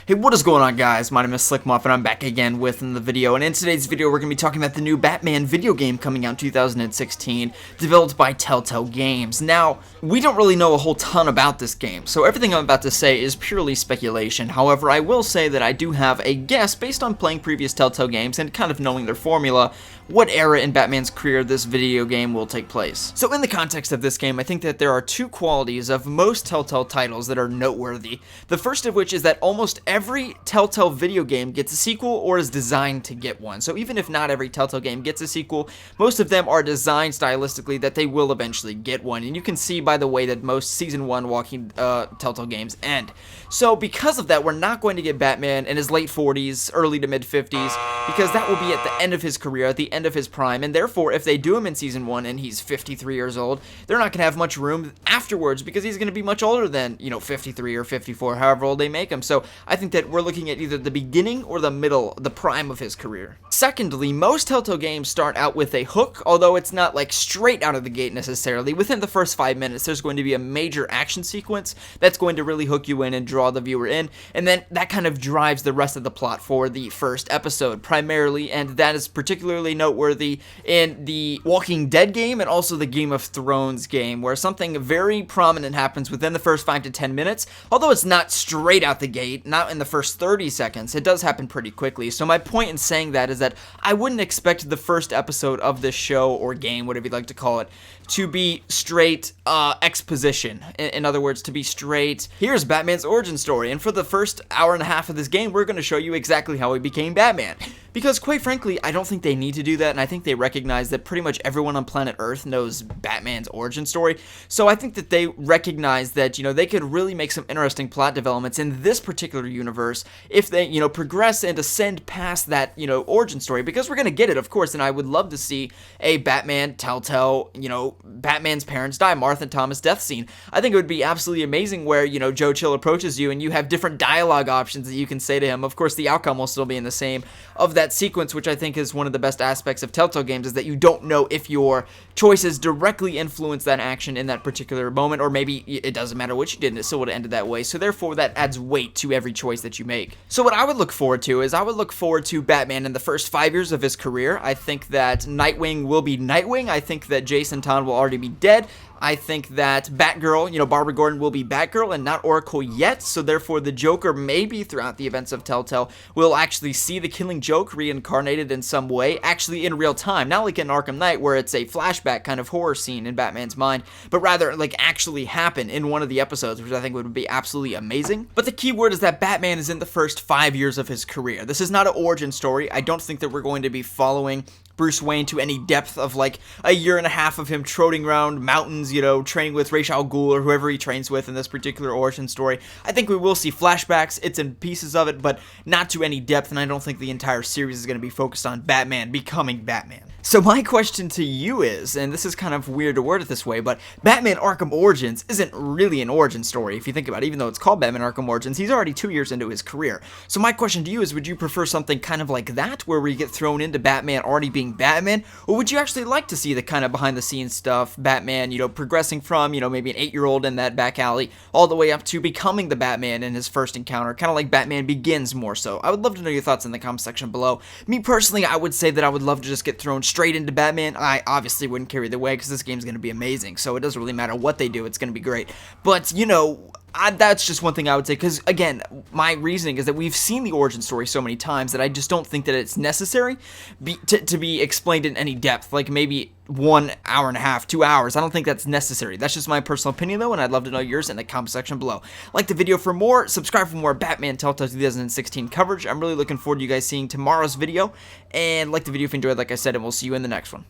Hey, what is going on, guys? My name is Slcmof, and I'm back again with another video. And in today's video, we're going to be talking about the new Batman video game coming out in 2016, developed by Telltale Games. Now, we don't really know a whole ton about this game, so everything I'm about to say is purely speculation. However, I will say that I do have a guess based on playing previous Telltale games and kind of knowing their formula, what era in Batman's career this video game will take place. So in the context of this game, I think that there are two qualities of most Telltale titles that are noteworthy. The first of which is that almost every Telltale video game gets a sequel or is designed to get one. So even if not every Telltale game gets a sequel, most of them are designed stylistically that they will eventually get one. And you can see by the way that most Season 1 walking Telltale games end. So because of that, we're not going to get Batman in his late 40s, early to mid 50s, because that will be at the end of his career, at the end of his prime, and therefore if they do him in Season 1 and he's 53 years old, they're not going to have much room afterwards because he's going to be much older than, 53 or 54, however old they make him. So I think that we're looking at either the beginning or the middle, the prime of his career. Secondly, most Telltale games start out with a hook, although it's not like straight out of the gate necessarily. Within the first 5 minutes, there's going to be a major action sequence that's going to really hook you in and draw the viewer in, and then that kind of drives the rest of the plot for the first episode primarily, and that is particularly noteworthy in the Walking Dead game and also the Game of Thrones game, where something very prominent happens within the first 5 to 10 minutes, although it's not straight out the gate, not in the first 30 seconds, it does happen pretty quickly. So my point in saying that is that I wouldn't expect the first episode of this show or game, whatever you'd like to call it, to be straight exposition. In other words, to be straight, here's Batman's origin story, and for the first hour and a half of this game, we're going to show you exactly how he became Batman. Because quite frankly, I don't think they need to do that, and I think they recognize that pretty much everyone on planet Earth knows Batman's origin story. So I think that they recognize that, they could really make some interesting plot developments in this particular universe if they, progress and ascend past that, origin story, because we're going to get it, of course, and I would love to see a Batman Telltale, Batman's parents die, Martha and Thomas death scene. I think it would be absolutely amazing where, Joe Chill approaches you and you have different dialogue options that you can say to him. Of course, the outcome will still be in the same of that sequence, which I think is one of the best aspects of Telltale games, is that you don't know if your choices directly influence that action in that particular moment, or maybe it doesn't matter what you did and it still would have ended that way. So therefore, that adds weight to every choice that you make. So what I would look forward to is Batman in the first 5 years of his career. I think that Nightwing will be Nightwing. I think that Jason Todd will already be dead. I think that Batgirl, Barbara Gordon will be Batgirl and not Oracle yet, so therefore the Joker maybe throughout the events of Telltale will actually see the Killing Joke reincarnated in some way, actually in real time, not like in Arkham Knight where it's a flashback kind of horror scene in Batman's mind, but rather like actually happen in one of the episodes, which I think would be absolutely amazing. But the key word is that Batman is in the first 5 years of his career. This is not an origin story. I don't think that we're going to be following Bruce Wayne to any depth of like a year and a half of him trotting around mountains, training with Ra's al Ghul or whoever he trains with in this particular origin story. I think we will see flashbacks, it's in pieces of it, but not to any depth, and I don't think the entire series is going to be focused on Batman becoming Batman. So my question to you is, and this is kind of weird to word it this way, but Batman Arkham Origins isn't really an origin story if you think about it. Even though it's called Batman Arkham Origins, he's already 2 years into his career. So my question to you is, would you prefer something kind of like that, where we get thrown into Batman already being Batman, or would you actually like to see the kind of behind the scenes stuff, Batman, progressing from, maybe an 8-year-old in that back alley, all the way up to becoming the Batman in his first encounter, kind of like Batman Begins more so? I would love to know your thoughts in the comment section below. Me personally, I would say that I would love to just get thrown straight into Batman. I obviously wouldn't care either way because this game's going to be amazing, so it doesn't really matter what they do, it's going to be great. But, that's just one thing I would say, because, again, my reasoning is that we've seen the origin story so many times that I just don't think that it's necessary to be explained in any depth, like maybe 1 hour and a half, 2 hours. I don't think that's necessary. That's just my personal opinion, though, and I'd love to know yours in the comment section below. Like the video for more, subscribe for more Batman Telltale 2016 coverage. I'm really looking forward to you guys seeing tomorrow's video, and like the video if you enjoyed, like I said, and we'll see you in the next one.